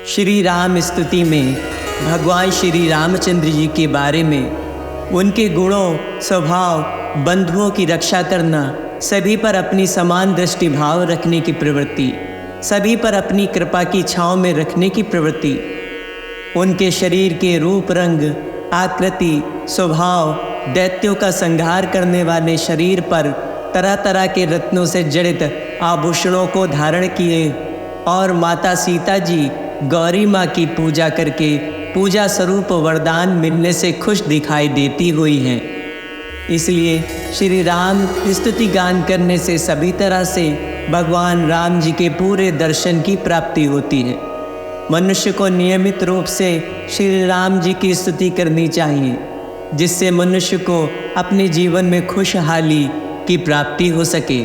श्री राम स्तुति में भगवान श्री रामचंद्र जी के बारे में, उनके गुणों, स्वभाव, बंधुओं की रक्षा करना, सभी पर अपनी समान दृष्टि भाव रखने की प्रवृत्ति, सभी पर अपनी कृपा की छाँव में रखने की प्रवृत्ति, उनके शरीर के रूप, रंग, आकृति, स्वभाव, दैत्यों का संहार करने वाले शरीर पर तरह तरह के रत्नों से जड़ित आभूषणों को धारण किए और माता सीता जी गौरी माँ की पूजा करके पूजा स्वरूप वरदान मिलने से खुश दिखाई देती हुई हैं। इसलिए श्री राम स्तुति गान करने से सभी तरह से भगवान राम जी के पूरे दर्शन की प्राप्ति होती है। मनुष्य को नियमित रूप से श्री राम जी की स्तुति करनी चाहिए, जिससे मनुष्य को अपने जीवन में खुशहाली की प्राप्ति हो सके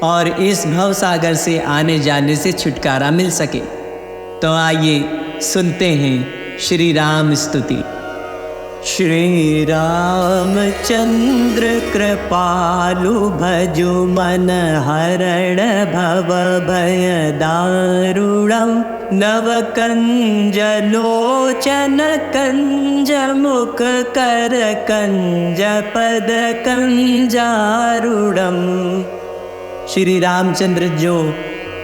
और इस भव सागर से आने जाने से छुटकारा मिल सके। तो आइए सुनते हैं श्री राम स्तुति। श्री रामचंद्र कृपालु भजु मन हरण भव भय दारुणं नव कंज लोचन कंज मुख कर कंज पद कंजारुणम। श्री रामचंद्र जो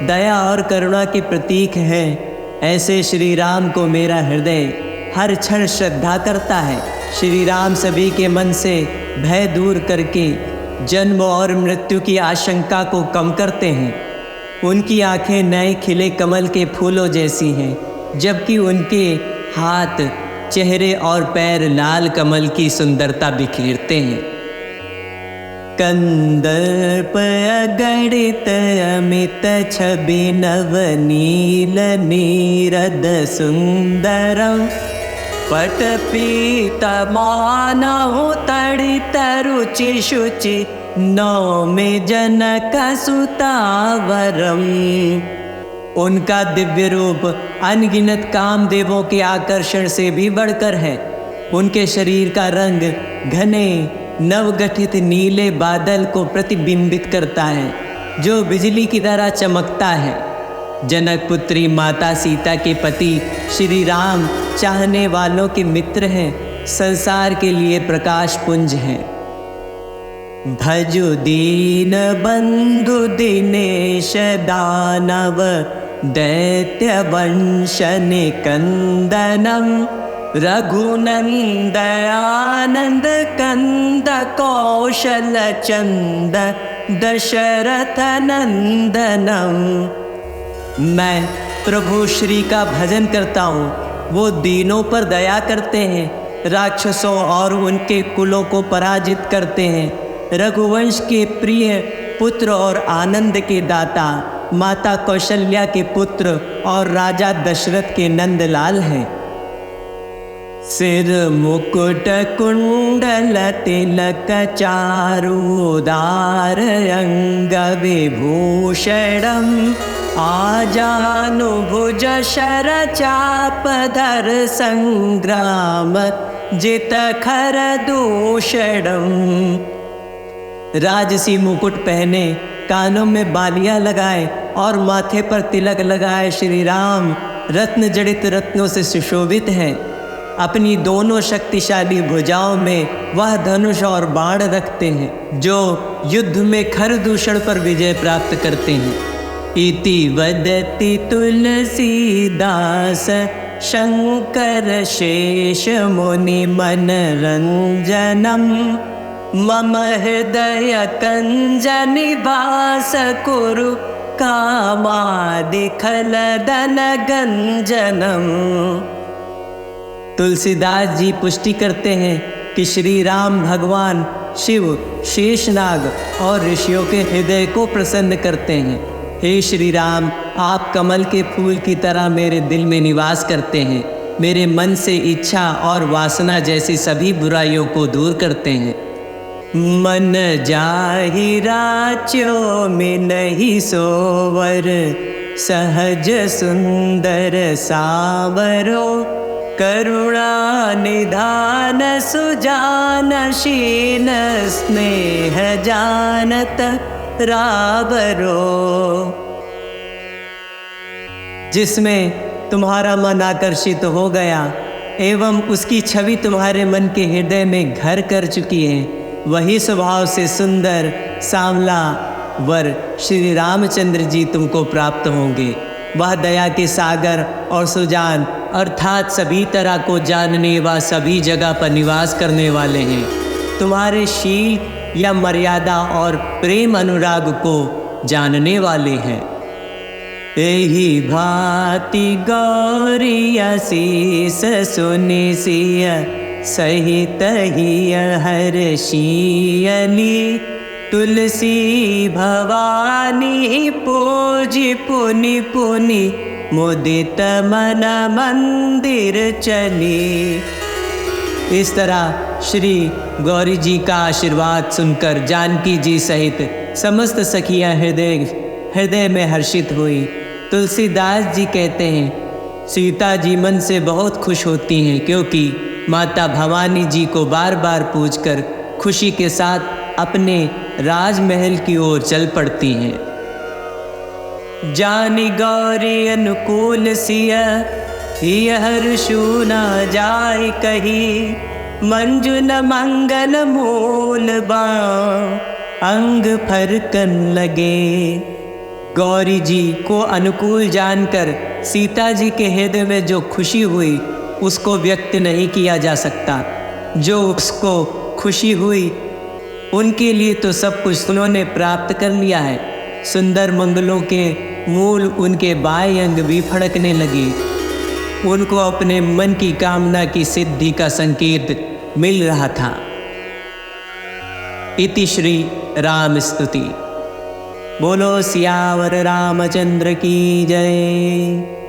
दया और करुणा के प्रतीक हैं, ऐसे श्री राम को मेरा हृदय हर क्षण श्रद्धा करता है। श्री राम सभी के मन से भय दूर करके जन्म और मृत्यु की आशंका को कम करते हैं। उनकी आंखें नए खिले कमल के फूलों जैसी हैं, जबकि उनके हाथ, चेहरे और पैर लाल कमल की सुंदरता बिखेरते हैं। कंदर्प अगणित अमित छवि नवनील नीरद सुंदरम पट पीतमानहु तड़ित रुचि शुचि नौमि जनक सुतावरम। उनका दिव्य रूप अनगिनत कामदेवों के आकर्षण से भी बढ़कर है। उनके शरीर का रंग घने नवगठित नीले बादल को प्रतिबिंबित करता है, जो बिजली की तरह चमकता है। जनक पुत्री माता सीता के पति श्री राम चाहने वालों के मित्र हैं, संसार के लिए प्रकाश पुंज हैं। भजु दीन बंधु दिनेश दानव दैत्य वंश निकंदनम रघुनंद आनंद कंद कौशल चंद दशरथ नंदनम। मैं प्रभु श्री का भजन करता हूँ। वो दीनों पर दया करते हैं, राक्षसों और उनके कुलों को पराजित करते हैं। रघुवंश के प्रिय पुत्र और आनंद के दाता माता कौशल्या के पुत्र और राजा दशरथ के नंदलाल हैं। सिर मुकुट कुंडल तिलक चारुदार अंग विभूषणम आजानुभुज शर चाप धर संग्राम जित खर दूषणम। राजसी मुकुट पहने, कानों में बालियां लगाए और माथे पर तिलक लगाए श्री राम रत्न जड़ित रत्नों से सुशोभित हैं। अपनी दोनों शक्तिशाली भुजाओं में वह धनुष और बाण रखते हैं, जो युद्ध में खरदूषण पर विजय प्राप्त करते हैं। इति वदति तुलसीदास शंकर शेष मुनि मनरंजनम मम हृदय कंज निवास कुरु कामादि खलदन गंजनम। तुलसीदास जी पुष्टि करते हैं कि श्री राम भगवान शिव शेषनाग और ऋषियों के हृदय को प्रसन्न करते हैं। हे श्री राम, आप कमल के फूल की तरह मेरे दिल में निवास करते हैं। मेरे मन से इच्छा और वासना जैसी सभी बुराइयों को दूर करते हैं। मन जाहि राच्यो में नहीं सोवर सहज सुंदर सावरो करुणा निधान सुजान शीन स्नेह जानत रावरो। जिसमें तुम्हारा मन आकर्षित हो गया एवं उसकी छवि तुम्हारे मन के हृदय में घर कर चुकी है, वही स्वभाव से सुंदर सांवला वर श्री रामचंद्र जी तुमको प्राप्त होंगे। वह दया के सागर और सुजान अर्थात सभी तरह को जानने व सभी जगह पर निवास करने वाले हैं। तुम्हारे शील या मर्यादा और प्रेम अनुराग को जानने वाले हैं। एही भांति गौरिया शीस सुनि सिय सहित ही हर्षियली, तुलसी भवानी पूजी पुनि पुनि मुदित मन मंदिर चली। इस तरह श्री गौरी जी का आशीर्वाद सुनकर जानकी जी सहित समस्त सखियां हृदय में हर्षित हुई। तुलसीदास जी कहते हैं, सीता जी मन से बहुत खुश होती हैं क्योंकि माता भवानी जी को बार बार पूजकर खुशी के साथ अपने राजमहल की ओर चल पड़ती हैं। जानी गौरी अनुकूल सिया हर्षु न जाय कही, मंजुन मंगल मूल बा अंग फरकन लगे। गौरी जी को अनुकूल जानकर सीता जी के हृदय में जो खुशी हुई उसको व्यक्त नहीं किया जा सकता। जो उसको खुशी हुई उनके लिए तो सब कुछ उन्होंने प्राप्त कर लिया है। सुंदर मंगलों के मूल उनके बाएं अंग भी फड़कने लगे। उनको अपने मन की कामना की सिद्धि का संकेत मिल रहा था। इति श्री राम स्तुति। बोलो सियावर रामचंद्र की जय।